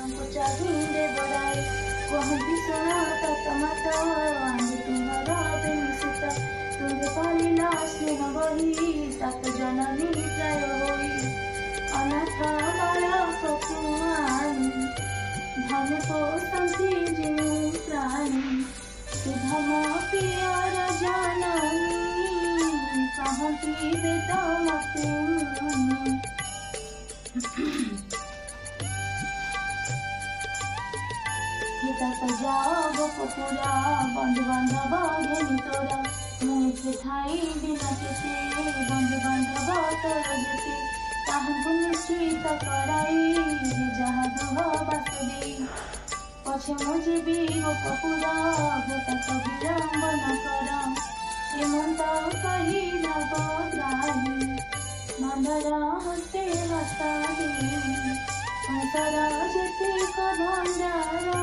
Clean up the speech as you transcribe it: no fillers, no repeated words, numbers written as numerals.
ଚାହିଁଲେ ବଡ଼ାଏ କହନ୍ତି ଶୁଣ ତମତ ଆମ୍ଭେ ତୁମର ବେନିଶିତ ତୁମ୍ଭେ ପାରିଲା ସ୍ନେହ ବହି ତାତ ଜନନୀ ପ୍ରାୟ ହୋଇ ଅନାଥ ବାଳକକୁ ଆଣି ଧନେ ପୋଷନ୍ତି ଯେଉଁ ପ୍ରାଣୀ ସୁଧମ ପିୟର ଜନନୀ କହନ୍ତି ବେଦ ମତେ हितत जाओ गोपुरा बंधु बांधव घेनी तोरा मुझे ठाई बिना केते बंधु बांधव तोर जेते ताहंकु निश्चित कराई जहा दुह बासुदी पछे मुझे भी गोपुरा भूत विलंबन कर एमंत कहिला बद्राही नंदर हस्ते हस्तादी हंसर जेते कभंडारा